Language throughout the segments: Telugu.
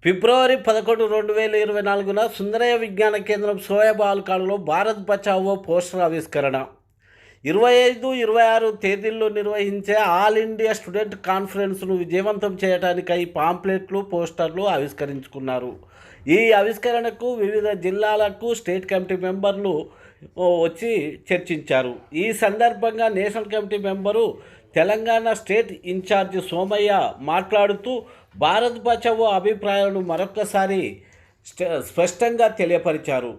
ఫిబ్రవరి 11, 2024 సుందరయ్య విజ్ఞాన కేంద్రం సోయాబాల్ కాలంలో భారత్ బచావో పోస్టర్ ఆవిష్కరణ. 25, 26 తేదీల్లో నిర్వహించే ఆల్ ఇండియా స్టూడెంట్ కాన్ఫరెన్స్ను విజయవంతం చేయడానికై పాంప్లెట్లు, పోస్టర్లు ఆవిష్కరించుకున్నారు. ఈ ఆవిష్కరణకు వివిధ జిల్లాలకు స్టేట్ కమిటీ మెంబర్లు వచ్చి చర్చించారు. ఈ సందర్భంగా national committee member Telangana state incharge Somaiah మాట్లాడుతూ భారత్ బచావో అభిప్రాయాలను మరొకసారి స్పష్టంగా తెలియపరిచారు.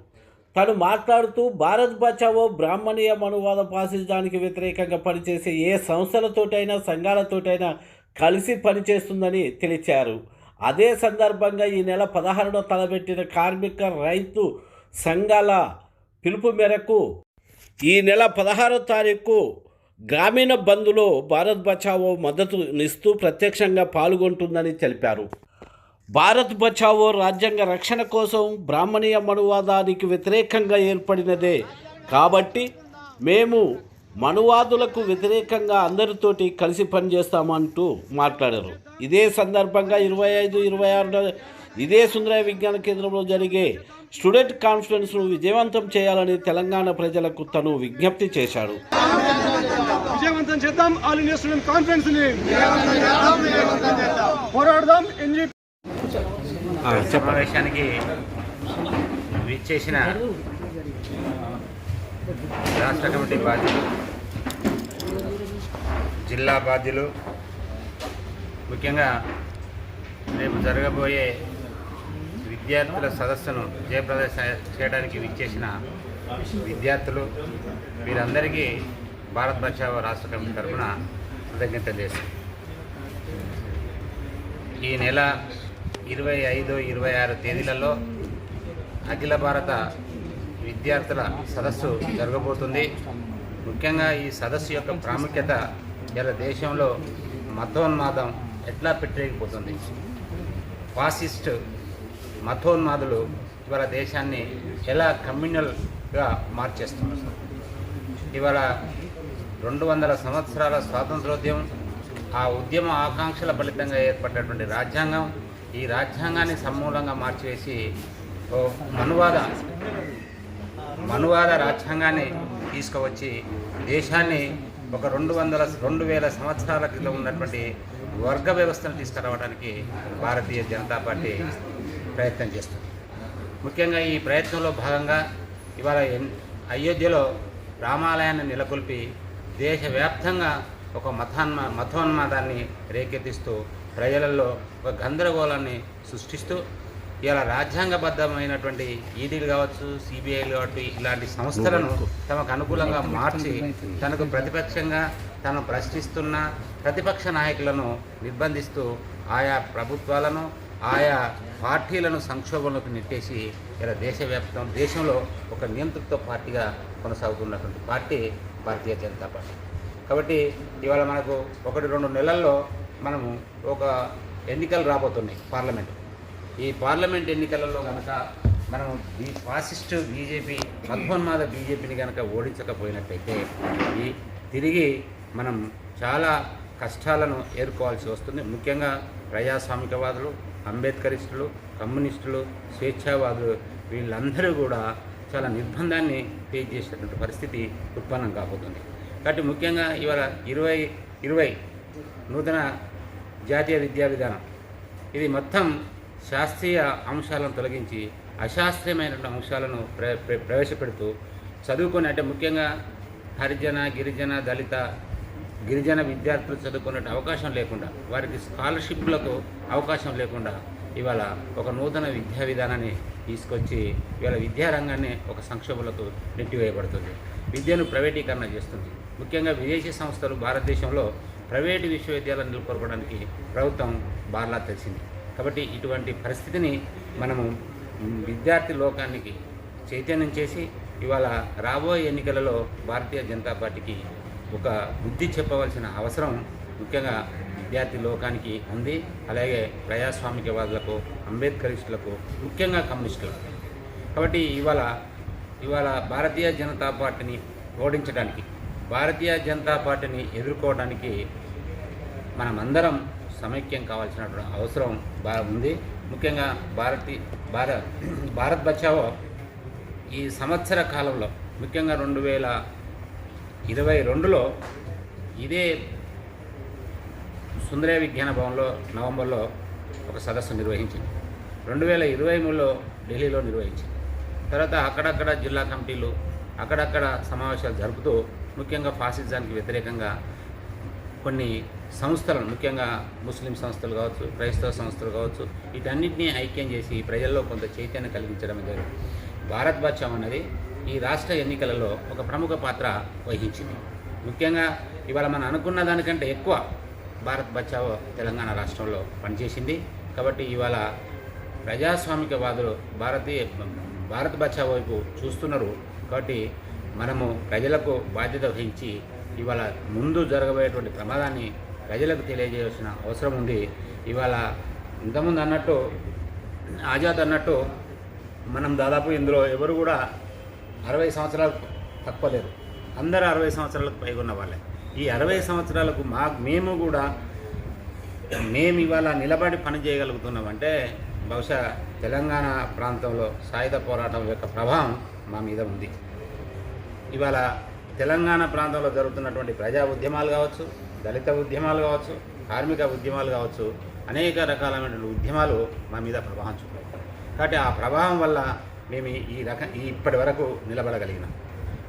తను మాట్లాడుతూ భారత్ బచావో బ్రాహ్మణీయ మనువాద ఫాసిజానికి వ్యతిరేకంగా పనిచేసే ఏ సంస్థలతోటైనా సంఘాలతోటైనా కలిసి పనిచేస్తుందని తెలిపారు. అదే సందర్భంగా ఈ నెల 16న తలపెట్టిన కార్మిక రైతు సంఘాల పిలుపు మేరకు ఈ నెల 16వ తారీఖు గ్రామీణ బంద్లో భారత్ బచావో మద్దతునిస్తూ ప్రత్యక్షంగా పాల్గొంటుందని తెలిపారు. భారత్ బచావో రాజ్యాంగ రక్షణ కోసం బ్రాహ్మణీయ మనువాదానికి వ్యతిరేకంగా ఏర్పడినదే కాబట్టి మేము మనువాదులకు వ్యతిరేకంగా అందరితోటి కలిసి పనిచేస్తామంటూ మాట్లాడారు. ఇదే సందర్భంగా 25, 26 ఇదే సుందరయ్య విజ్ఞాన కేంద్రంలో జరిగే స్టూడెంట్ కాన్ఫరెన్స్ను విజయవంతం చేయాలని తెలంగాణ ప్రజలకు తను విజ్ఞప్తి చేశాడు. విజయవంతం చేద్దాం, ఆల్ ఇండియా స్టూడెంట్ కాన్ఫరెన్స్ ని పోరాడదాం. సమావేశానికి విచ్చేసిన రాష్ట్ర కమిటీ బాధ్యులు, జిల్లా బాధ్యులు, ముఖ్యంగా రేపు జరగబోయే విద్యార్థుల సదస్సును జయప్రదం చేయడానికి విచ్చేసిన విద్యార్థులు, వీరందరికీ భారత్ బచావో రాష్ట్ర కమిటీ తరఫున కృతజ్ఞతలు చేస్తాం. ఈ నెల 25, 26 తేదీలలో అఖిల భారత విద్యార్థుల సదస్సు జరగబోతుంది. ముఖ్యంగా ఈ సదస్సు యొక్క ప్రాముఖ్యత ఇలా దేశంలో మతోన్మాదం ఎట్లా పెట్టలేకపోతుంది. ఫాసిస్ట్ మతోన్మాదులు ఇవాళ దేశాన్ని ఎలా కమ్యూనల్గా మార్చేస్తున్నారు. ఇవాళ 200 సంవత్సరాల స్వాతంత్రోద్యమం, ఆ ఉద్యమ ఆకాంక్షల ఫలితంగా ఏర్పడినటువంటి రాజ్యాంగం, ఈ రాజ్యాంగాన్ని సమూలంగా మార్చివేసి మనువాద రాజ్యాంగాన్ని తీసుకువచ్చి దేశాన్ని ఒక 2000 సంవత్సరాల క్రితం ఉన్నటువంటి వర్గ వ్యవస్థను తీసుకురావడానికి భారతీయ జనతా పార్టీ ప్రయత్నం చేస్తుంది. ముఖ్యంగా ఈ ప్రయత్నంలో భాగంగా ఇవాళ అయోధ్యలో రామాలయాన్ని నెలకొల్పి దేశవ్యాప్తంగా ఒక మతోన్మాదాన్ని రేకెత్తిస్తూ ప్రజలలో ఒక గందరగోళాన్ని సృష్టిస్తూ ఇలా రాజ్యాంగబద్ధమైనటువంటి ఈడీలు కావచ్చు, సిబిఐలు కావచ్చు, ఇలాంటి సంస్థలను తమకు అనుకూలంగా మార్చి తనకు ప్రతిపక్షంగా తను ప్రశ్నిస్తున్న ప్రతిపక్ష నాయకులను నిర్బంధిస్తూ ఆయా ప్రభుత్వాలను, ఆయా పార్టీలను సంక్షోభంలోకి నెట్టేసి ఇలా దేశంలో ఒక నియంతృత్వ పార్టీగా కొనసాగుతున్నటువంటి పార్టీ భారతీయ జనతా పార్టీ. కాబట్టి ఇవాళ మనకు 1-2 నెలల్లో మనము ఒక ఎన్నికలు రాబోతున్నాయి పార్లమెంట్. ఈ పార్లమెంట్ ఎన్నికలలో కనుక మనం ఈ ఫాసిస్ట్ బీజేపీ, మధ్యోన్మాద బీజేపీని కనుక ఓడించకపోయినట్టయితే తిరిగి మనం చాలా కష్టాలను ఎదుర్కోవాల్సి వస్తుంది. ముఖ్యంగా ప్రజాస్వామికవాదులు, అంబేద్కరిస్టులు, కమ్యూనిస్టులు, స్వేచ్ఛావాదులు వీళ్ళందరూ కూడా చాలా నిర్బంధాన్ని ఫేస్ చేసేటువంటి పరిస్థితి ఉత్పన్నం కాబోతుంది. కాబట్టి ముఖ్యంగా ఇవాళ 2020 నూతన జాతీయ విద్యా విధానం ఇది మొత్తం శాస్త్రీయ అంశాలను తొలగించి అశాస్త్రీయమైనటువంటి అంశాలను ప్రవేశపెడుతూ చదువుకొని, అంటే ముఖ్యంగా హరిజన, గిరిజన, దళిత, గిరిజన విద్యార్థులు చదువుకునే అవకాశం లేకుండా, వారికి స్కాలర్షిప్లకు అవకాశం లేకుండా ఇవాళ ఒక నూతన విద్యా విధానాన్ని తీసుకొచ్చి ఇవాళ విద్యారంగాన్ని ఒక సంక్షోభంలోకి నెట్టివేయబడుతుంది. విద్యను ప్రైవేటీకరణ చేస్తుంది. ముఖ్యంగా విదేశీ సంస్థలు భారతదేశంలో ప్రైవేటు విశ్వవిద్యాలయాలను నెలకొల్పడానికి ప్రభుత్వం బార్లా తెలిసింది. కాబట్టి ఇటువంటి పరిస్థితిని మనము విద్యార్థి లోకానికి చైతన్యం చేసి ఇవాళ రాబోయే ఎన్నికలలో భారతీయ జనతా పార్టీకి ఒక బుద్ధి చెప్పవలసిన అవసరం ముఖ్యంగా విద్యార్థి లోకానికి ఉంది. అలాగే ప్రజాస్వామికవాదులకు, అంబేద్కరిస్టులకు, ముఖ్యంగా కమ్యూనిస్టులకు. కాబట్టి ఇవాళ భారతీయ జనతా పార్టీని ఓడించడానికి, భారతీయ జనతా పార్టీని ఎదుర్కోవడానికి మనమందరం సమైక్యం కావాల్సిన అవసరం ఉంది. ముఖ్యంగా భారత్ బచావో ఈ సంవత్సర కాలంలో, ముఖ్యంగా 2022లో ఇదే సుందరయ్య విజ్ఞాన భవన్లో నవంబర్లో ఒక సదస్సు నిర్వహించింది. 2023లో ఢిల్లీలో నిర్వహించింది. తర్వాత అక్కడక్కడ జిల్లా కమిటీలు అక్కడక్కడ సమావేశాలు జరుపుతూ ముఖ్యంగా ఫాసిజానికి వ్యతిరేకంగా కొన్ని సంస్థలను, ముఖ్యంగా ముస్లిం సంస్థలు కావచ్చు, క్రైస్తవ సంస్థలు కావచ్చు, వీటన్నిటినీ ఐక్యం చేసి ప్రజల్లో కొంత చైతన్యం కలిగించడం జరిగింది. భారత్ బచావో అన్నది ఈ రాష్ట్ర ఎన్నికలలో ఒక ప్రముఖ పాత్ర వహించింది. ముఖ్యంగా ఇవాళ మనం అనుకున్న దానికంటే ఎక్కువ భారత్ బచావో తెలంగాణ రాష్ట్రంలో పనిచేసింది. కాబట్టి ఇవాళ ప్రజాస్వామికవాదులు భారత్ బచావో వైపు చూస్తున్నారు. కాబట్టి మనము ప్రజలకు బాధ్యత వహించి ఇవాళ ముందు జరగబోయేటువంటి ప్రమాదాన్ని ప్రజలకు తెలియజేయాల్సిన అవసరం ఉంది. ఇవాళ ఇంతకుముందు అన్నట్టు ఆజాద్ అన్నట్టు మనం దాదాపు ఇందులో ఎవరు కూడా 60 సంవత్సరాలు తక్కువ లేరు. అందరూ 60 సంవత్సరాలకు పైగా ఉన్న వాళ్ళే. ఈ 60 సంవత్సరాలకు మేము ఇవాళ నిలబడి పని చేయగలుగుతున్నామంటే బహుశా తెలంగాణ ప్రాంతంలో సాయుధ పోరాటం యొక్క ప్రభావం మా మీద ఉంది. ఇవాళ తెలంగాణ ప్రాంతంలో జరుగుతున్నటువంటి ప్రజా ఉద్యమాలు కావచ్చు, దళిత ఉద్యమాలు కావచ్చు, కార్మిక ఉద్యమాలు కావచ్చు, అనేక రకాలైనటువంటి ఉద్యమాలు మా మీద ప్రభావం చూపాయి. కాబట్టి ఆ ప్రభావం వల్ల మేము ఇప్పటి వరకు నిలబడగలిగినాం.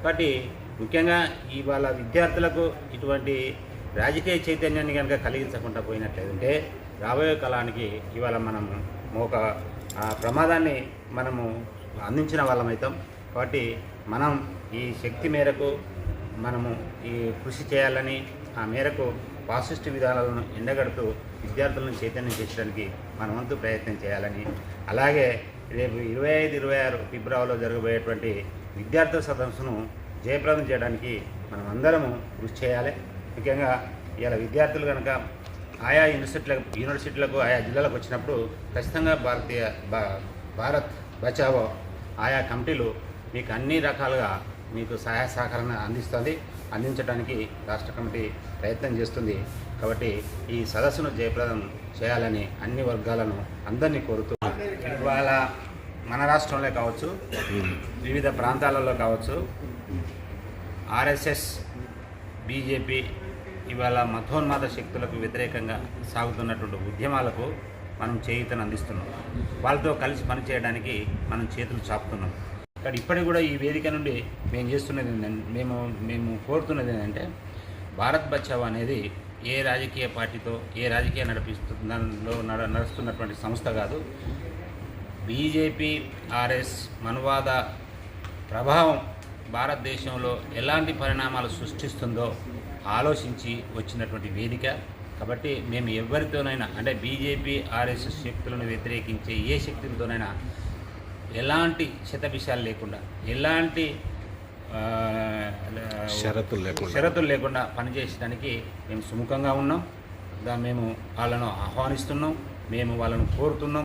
కాబట్టి ముఖ్యంగా ఇవాళ విద్యార్థులకు ఇటువంటి రాజకీయ చైతన్యాన్ని కనుక కలిగించకుండా పోయినట్లయితే రాబోయే కాలానికి ఇవాళ మనము ఒక ప్రమాదాన్ని మనము అందించిన వాళ్ళమవుతాం. కాబట్టి మనం ఈ శక్తి మేరకు మనము ఈ కృషి చేయాలని, ఆ మేరకు ఫాసిస్ట్ విధానాలను ఎండగడుతూ విద్యార్థులను చైతన్యం చేసడానికి మన వంతు ప్రయత్నం చేయాలని, అలాగే రేపు 25-26 ఫిబ్రవరిలో జరగబోయేటువంటి విద్యార్థుల సదస్సును జయప్రదం చేయడానికి మనం అందరము కృషి చేయాలి. ముఖ్యంగా ఇలా విద్యార్థులు కనుక ఆయా యూనివర్సిటీలకు ఆయా జిల్లాలకు వచ్చినప్పుడు ఖచ్చితంగా భారత్ బచావో ఆయా కమిటీలు మీకు అన్ని రకాలుగా మీకు సహాయ సహకారాన్ని అందించడానికి రాష్ట్ర కమిటీ ప్రయత్నం చేస్తుంది. కాబట్టి ఈ సదస్సును జయప్రదం చేయాలని అన్ని వర్గాలను అందరినీ కోరుతూ ఇవాళ మన రాష్ట్రంలో కావచ్చు, వివిధ ప్రాంతాలలో కావచ్చు, ఆర్ఎస్ఎస్, బీజేపీ ఇవాళ మతోన్మాద శక్తులకు వ్యతిరేకంగా సాగుతున్నటువంటి ఉద్యమాలకు మనం చేయూతను అందిస్తున్నాం. వాళ్ళతో కలిసి పనిచేయడానికి మనం చేతులు చాపుతున్నాం. కానీ ఇప్పటికి కూడా ఈ వేదిక నుండి మేము కోరుతున్నది ఏంటంటే భారత్ బచావో అనేది ఏ రాజకీయ పార్టీతో ఏ రాజకీయ నడుస్తున్నటువంటి సంస్థ కాదు. బీజేపీ, ఆర్ఎస్ మనువాద ప్రభావం భారతదేశంలో ఎలాంటి పరిణామాలు సృష్టిస్తుందో ఆలోచించి వచ్చినటువంటి వేదిక. కాబట్టి మేము ఎవరితోనైనా, అంటే బీజేపీ, ఆర్ఎస్ఎస్ శక్తులను వ్యతిరేకించే ఏ శక్తులతోనైనా ఎలాంటి శతభిషాలు లేకుండా, ఎలాంటి షరతులు లేకుండా పనిచేయడానికి మేము సుముఖంగా ఉన్నాం. మేము వాళ్ళను ఆహ్వానిస్తున్నాం, మేము వాళ్ళను కోరుతున్నాం.